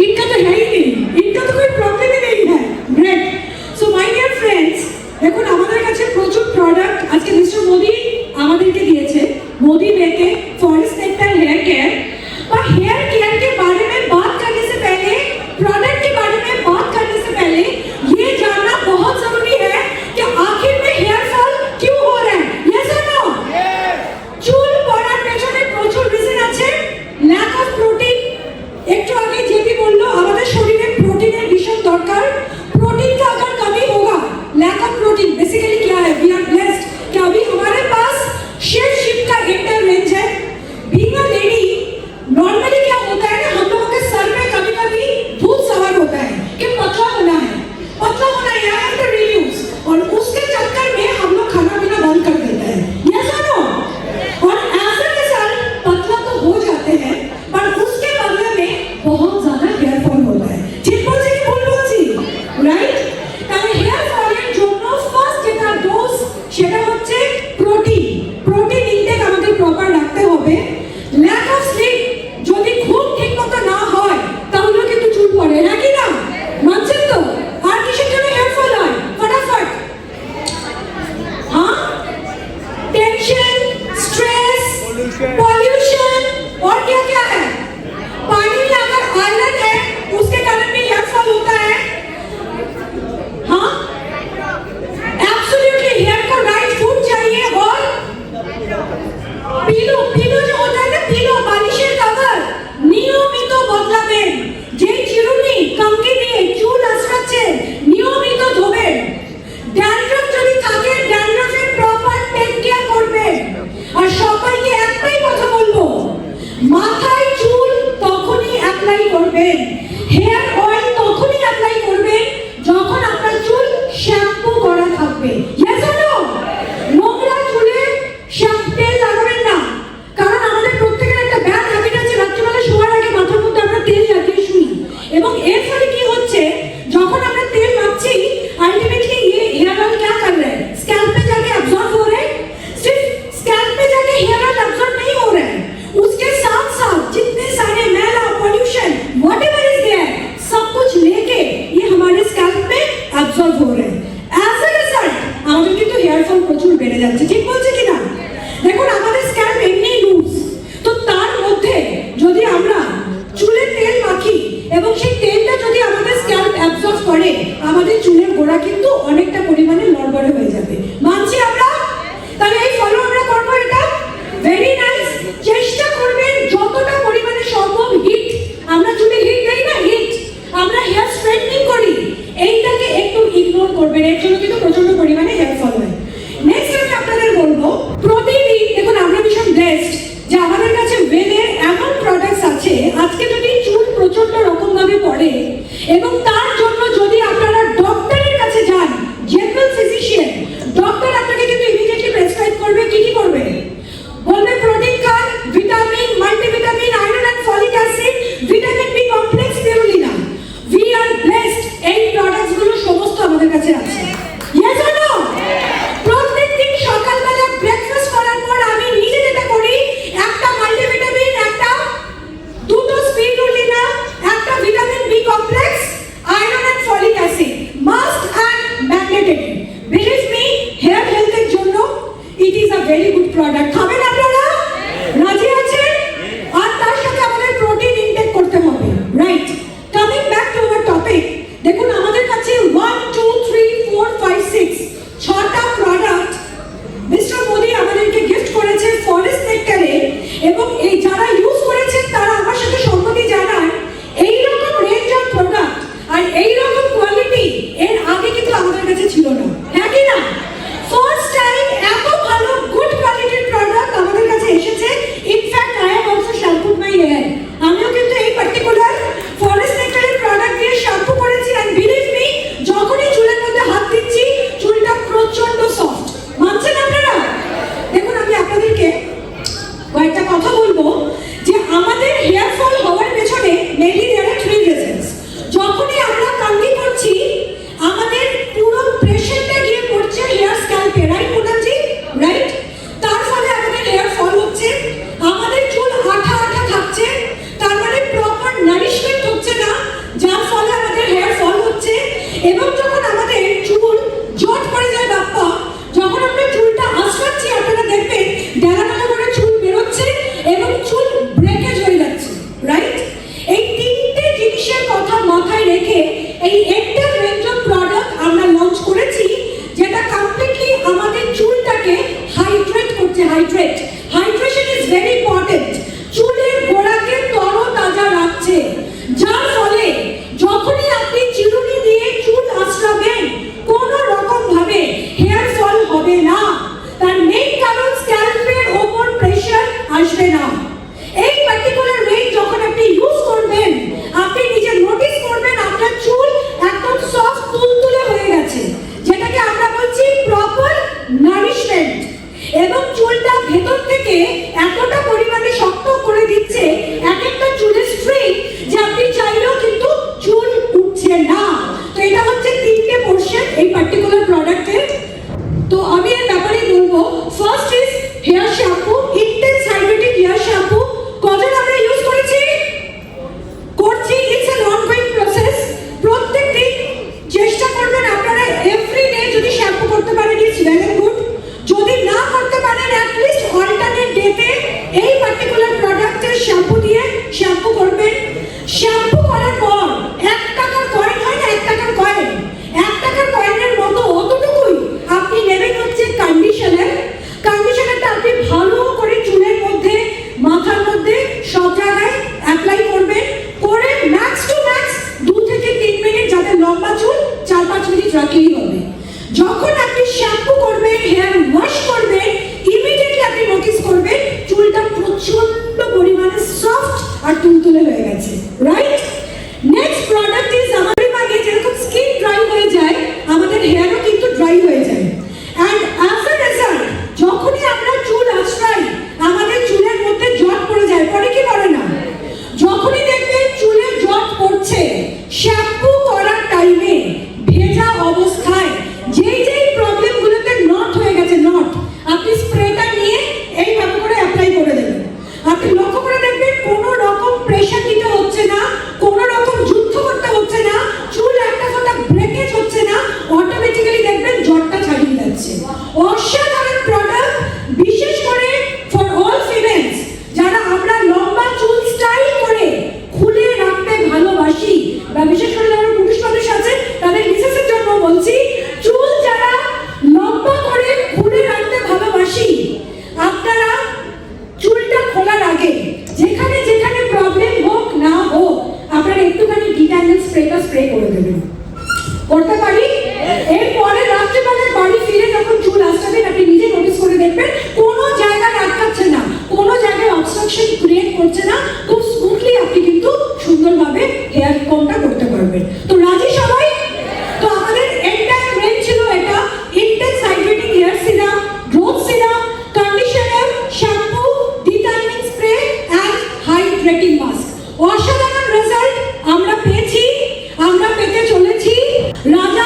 इनका तो है ही नहीं, इनका तो कोई प्रॉब्लम ही नहीं है। Great. So my dear friends, দেখুন আমাদের কাছে প্রচুর প্রোডাক্ট আজকে মিস্টার মোদি আমাদেরকে দিয়েছে। मोदी लेके फॉरेस्ट सेक्टर हेयर केयर, और हेयर केयर के बारे में बात करने से पहले, प्रोडक्ट के बारे में बात करने से पहले ये जानना बहुत जरूरी है कि आखिर में हेयर फॉल क्यों हो रहा है। यस और नो? চুল পড়ার পেছনে প্রচুর রিজন আছে। ল্যাক অফ প্রোটিন, একটু আগে যেটি বললো আমাদের শরীরে প্রোটিনের ভীষণ দরকার। प्रोटीन का अगर कमी होगा, लैक ऑफ प्रोटीन बेसिकली क्या है, वी आर ब्लेस्ड कि अभी हमारे पास शेप शिफ्ट का इंटर रेंज है। बीइंग अ लेडी नॉर्मली क्या होता है ना, हम लोगों के सर में कभी कभी भूत सवार होता है कि पतला होना है, पतला होना है, आई हैव टू रिड्यूस, और उसके चक्कर में हम लोग खाना पीना बंद कर देते हैं। यस और नो? और एज अ रिजल्ट पतला तो हो जाते हैं, पर उसके बदले में बहुत ज्यादा हेयर फॉल होता है। ठीक बोलছি কি ভুল বলছি? রাইট? তাহলে হেয়ার ফলের জন্য ফার্স্ট যেটা ডোজ সেটা হচ্ছে প্রোটিন। প্রোটিন ইনটেক আমাদের প্রপার রাখতে হবে। ল্যাক অফ স্লিপ যদি খুব ঠিকমতো না হয় তাহলে কিন্তু চুল পড়ে, নাকি না? মানছেন তো? আর কিসের জন্য হেয়ার ফল হয়? फटाफट। हाँ? टेंशन, स्ट्रेस, पॉल्यूशन, और क्या क्या है? पानी में अगर आयरन है उसके कारण भी हेयर फॉल होता है। हाँ, एब्सोल्युटली हेयर को राइट फूड चाहिए। और पिलो, पिलो जो होता है ना, पिलो বালিশের কভার নিয়মিত বদলাবেন। যেই চিরুনি কামকে দিয়ে চুল আঁচড়াচ্ছে নিয়মিত ধোবেন। ড্যান্ড্রফ যদি থাকে ড্যান্ড্রফের প্রপার টেক কেয়ার করবেন। আর সবাইকে একটাই কথা বলবো, মাথায় চুল তখনই অ্যাপ্লাই করবেন, হেয়ার অয়েল তখনই অ্যাপ্লাই করবেন যখন আপনার চুল শ্যাম্পু করা থাকবে। Yes or no? নোংরা চুলে তেল লাগাবেন না, কারণ আমাদের প্রত্যেকের একটা ব্যাড হ্যাবিট আছে, রাত্রিবেলা শোয়ার আগে মাথার মধ্যে আমরা তেল লাগিয়ে শুই, এবং এর ফলে কি হচ্ছে, যখন আমরা তেল মাখছি अल्टीमेटली ये हेयर ऑयल क्या कर रहा है, स्कैल्प पे जाके अब्सॉर्ब हो रहा है। सिर्फ स्कैल्प पे जाके हेयर ऑयल अब्सॉर्ब नहीं हो रहा है, उसके साथ साथ जितने सारे मैला, पॉल्यूशन, व्हाटएवर इज देयर, सब कुछ लेके ये हमारे स्कैल्प पे अब्सॉर्ब हो रहे हैं। एज अ रिजल्ट আমাদের কিন্তু হেয়ার ফল প্রচুর বেড়ে যাচ্ছে। ঠিক বলছে কি না? দেখুন আমাদের স্ক্যাল্প এমনি লুজ, তো তার মধ্যে যদি আমরা চুলে তেল মাখি এবং সেই তেলটা যদি আমাদের স্ক্যাল্প অ্যাবজর্ব করে, আমাদের চুলের গোড়া কিন্তু অনেকটা পরিমাণে নড়বড়ে হয়ে যাবে। মানছি আমরা? তাহলে এই ফলো আমরা করবো, এটা ভেরি নাইস। চেষ্টা করবেন যতটা পরিমাণে সম্ভব হিট, আমরা চুলে হিট দেই না, হিট আমরা হেয়ার স্ট্রেটনিং করি, এইটাকে একটু ইগনোর করবেন, এর জন্য কিন্তু প্রচন্ড পরিমাণে হেয়ার ফল হয়। নেক্সট আমি আপনাদের বলবো, প্রতিদিন দেখুন আমরা ভীষণ ব্লেসড যে আমাদের কাছে ওয়েলের এমন প্রোডাক্টস আছে। আজকে যদি চুল প্রচন্ড রকম ভাবে পড়ে এবং তার জন্য যদি আপনারা ডক্টরের কাছে যান, জেনারেল ফিজিশিয়ান, ডক্টর আপনাকে কিন্তু ইমিডিয়েটলি প্রেসক্রাইব করবে। কি কি করবে? বলবে প্রোটিন খান, vitamin, multivitamin, iron and folic acid, vitamin B complex, spirulina. We are blessed, এই প্রোডাক্টস গুলো সমস্ত আমাদের কাছে আছে। Yes or no? প্রত্যেকদিন সকালবেলা ব্রেকফাস্ট করার পর আমি নিজে যেটা করি, একটা মাল্টিভিটামিন, একটা দুটো স্পিরুলিনা, একটা ভিটামিন বি কমপ্লেক্স, যখন আপনি শ্যাম্পু করবেন, হেয়ার ওয়াশ করবেন, ইমিডিয়েটলি আপনি নোটিস করবেন চুলটা প্রচন্ড পরিমাণে সফট আর তুলতুলে হয়ে গেছে, রাইট? নেক্সট প্রোডাক্ট ইজ আমাদের আগে যেরকম স্কিন ড্রাই হয়ে যায়, আমাদের হেয়ারও কিন্তু ড্রাই হয়ে যায়। অ্যান্ড অ্যাজ আ রেজাল্ট যখনই আমরা চুল আঁচড়াই আমাদের চুলের মধ্যে জট পড়ে যায়, পরে কি পড়ে না? যখনই দেখবেন চুলে জট পড়ছে, শ্যাম্পু করার টাইমে ভেজা অবস্থায় যেই প্রবলেমগুলোতে নট হয়ে গেছে, নট, আপনি স্প্রেটা নিয়ে এইভাবে করে অ্যাপ্লাই করে দেবেন। আপনি লক্ষ্য করে দেখবেন কোনো রকম প্রেশার দিতে হচ্ছে না, কোনো রকম যুদ্ধ করতে হচ্ছে না, চুল একটা ফোঁটা ব্রেকেজ হচ্ছে না, অটোমেটিক্যালি দেখবেন জটটা ছাড়িয়ে যাচ্ছে। অসাধারণ প্রোডাক্ট, বিশেষ করে ফর অল ফিমেলস যারা আমরা লম্বা চুল স্টাইল করে খুলে রাখতে ভালোবাসি, বা বিশেষ করে যারা পুরুষ মানুষ আছে তাদের মিসেসের জন্য বলছি, চুল যারা লম্বা করে খুলে রাখতে ভালোবাসি, আপনারা চুলটা খোলার আগে যেখানে যেখানে প্রবলেম হোক না হোক আপনারা একটুখানি ডিটারজেন্ট স্প্রেটা স্প্রে করে দেবেন। করতে পারি? এরপরে রাত্রিবেলায় বাড়ি ফিরে যখন চুল আঁচড়াবেন আপনি নিজে নোটিস করে দেখবেন কোনো জায়গায় আটকাচ্ছে না, কোনো জায়গায় অবস্ট্রাকশন ক্রিয়েট করছে না, খুব স্মুথলি আপনি কিন্তু সুন্দরভাবে হেয়ার কমটা করতে পারবেন। তো রাজি সবাই? তো আমাদের এন্টায়ার রেঞ্জ ছিল এটা: intense hydrating hair serum, growth serum, conditioner, shampoo, detergent spray and hydrating mask. অসাধারণ রেজাল্ট আমরা পেয়েছি, আমরা পেতে চলেছি। রাজা